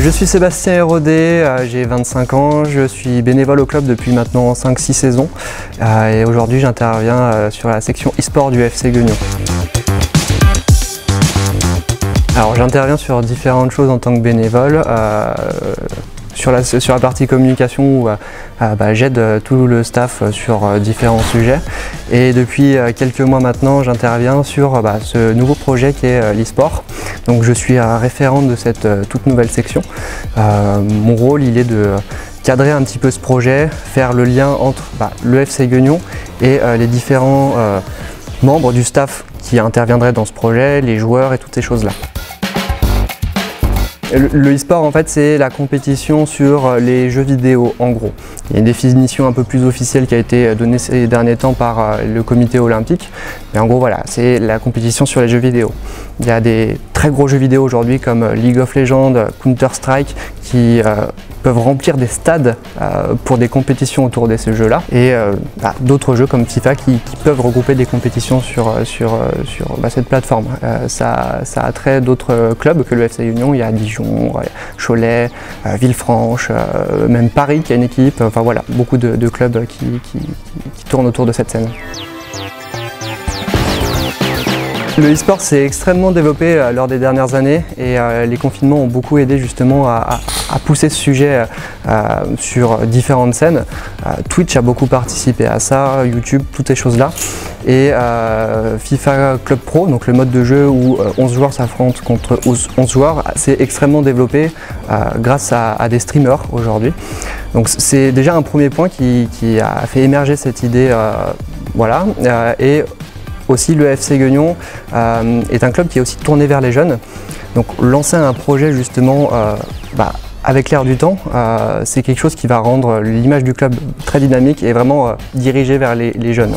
Je suis Sébastien Hérodé, j'ai 25 ans, je suis bénévole au club depuis maintenant 5-6 saisons et aujourd'hui j'interviens sur la section e-sport du FC Guignon. Alors j'interviens sur différentes choses en tant que bénévole. Sur la partie communication où j'aide tout le staff sur différents sujets, et depuis quelques mois maintenant j'interviens sur ce nouveau projet qui est l'e-sport. Donc je suis référent de cette toute nouvelle section. Mon rôle il est de cadrer un petit peu ce projet, faire le lien entre le FC Guignon et les différents membres du staff qui interviendraient dans ce projet, les joueurs et toutes ces choses là. Le e-sport en fait c'est la compétition sur les jeux vidéo en gros. Il y a une définition un peu plus officielle qui a été donnée ces derniers temps par le comité olympique. Mais en gros voilà, c'est la compétition sur les jeux vidéo. Il y a des très gros jeux vidéo aujourd'hui comme League of Legends, Counter-Strike qui peuvent remplir des stades pour des compétitions autour de ces jeux-là. Et d'autres jeux comme FIFA qui peuvent regrouper des compétitions sur cette plateforme. Ça a trait d'autres clubs que le FC Guignon. Il y a Dijon, Cholet, Villefranche, même Paris qui a une équipe. Enfin voilà, beaucoup de clubs qui tournent autour de cette scène. Le e-sport s'est extrêmement développé lors des dernières années et les confinements ont beaucoup aidé justement à pousser ce sujet sur différentes scènes. Twitch a beaucoup participé à ça, YouTube, toutes ces choses-là. Et FIFA Club Pro, donc le mode de jeu où 11 joueurs s'affrontent contre 11 joueurs, s'est extrêmement développé grâce à des streamers aujourd'hui. Donc c'est déjà un premier point qui a fait émerger cette idée. Et aussi le FC Guignon est un club qui est aussi tourné vers les jeunes. Donc lancer un projet justement avec l'air du temps, c'est quelque chose qui va rendre l'image du club très dynamique et vraiment dirigée vers les jeunes.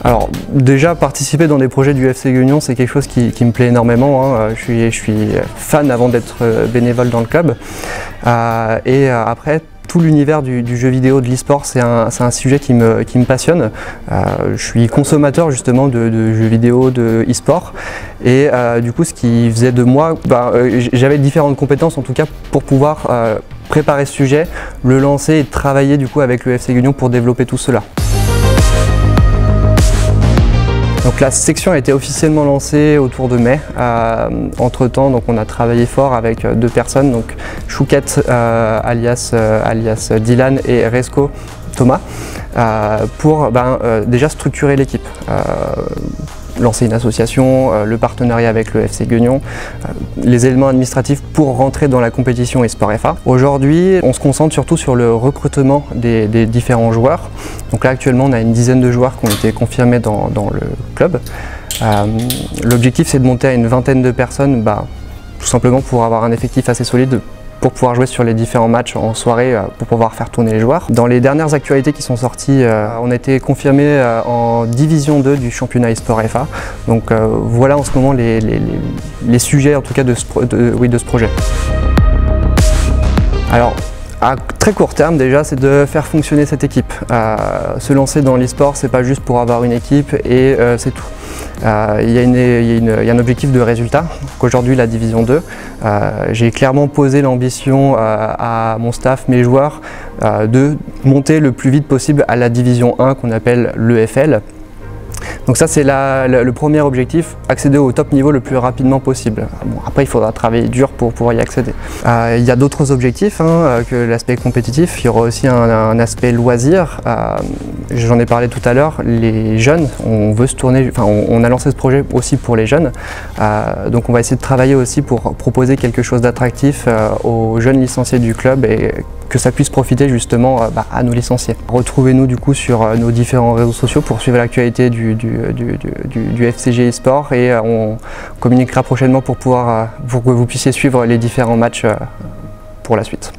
Alors déjà participer dans des projets du FC Guignon c'est quelque chose qui me plaît énormément. Je suis fan avant d'être bénévole dans le club. Après tout l'univers du jeu vidéo, de l'e-sport, c'est un sujet qui me passionne. Je suis consommateur justement de jeux vidéo, de e-sport et du coup ce qui faisait de moi, j'avais différentes compétences en tout cas pour pouvoir préparer ce sujet, le lancer et travailler du coup avec le FC Guignon pour développer tout cela. Donc la section a été officiellement lancée autour de mai. Entre temps, donc on a travaillé fort avec deux personnes, donc Chouquette alias Dylan et Resco Thomas, pour déjà structurer l'équipe. Lancer une association, le partenariat avec le FC Guignon, les éléments administratifs pour rentrer dans la compétition e-sport FA. Aujourd'hui, on se concentre surtout sur le recrutement des différents joueurs. Donc là, actuellement, on a une dizaine de joueurs qui ont été confirmés dans le club. L'objectif, c'est de monter à une vingtaine de personnes, tout simplement pour avoir un effectif assez solide, pour pouvoir jouer sur les différents matchs en soirée, pour pouvoir faire tourner les joueurs. Dans les dernières actualités qui sont sorties, on a été confirmé en division 2 du championnat e-sport FA. Donc voilà en ce moment les sujets en tout cas de ce projet. Alors, à très court terme déjà, c'est de faire fonctionner cette équipe. Se lancer dans l'e-sport, c'est pas juste pour avoir une équipe et c'est tout. Il y a un objectif de résultat. Aujourd'hui, la division 2, j'ai clairement posé l'ambition à mon staff, mes joueurs, de monter le plus vite possible à la division 1 qu'on appelle l'EFL. Donc ça c'est le premier objectif, accéder au top niveau le plus rapidement possible. Bon, après il faudra travailler dur pour pouvoir y accéder. Il y a d'autres objectifs que l'aspect compétitif, il y aura aussi un aspect loisir. J'en ai parlé tout à l'heure, les jeunes, on veut se tourner, on a lancé ce projet aussi pour les jeunes. Donc on va essayer de travailler aussi pour proposer quelque chose d'attractif aux jeunes licenciés du club et que ça puisse profiter justement à nos licenciés. Retrouvez-nous du coup sur nos différents réseaux sociaux pour suivre l'actualité du FCG eSport et on communiquera prochainement pour que vous puissiez suivre les différents matchs pour la suite.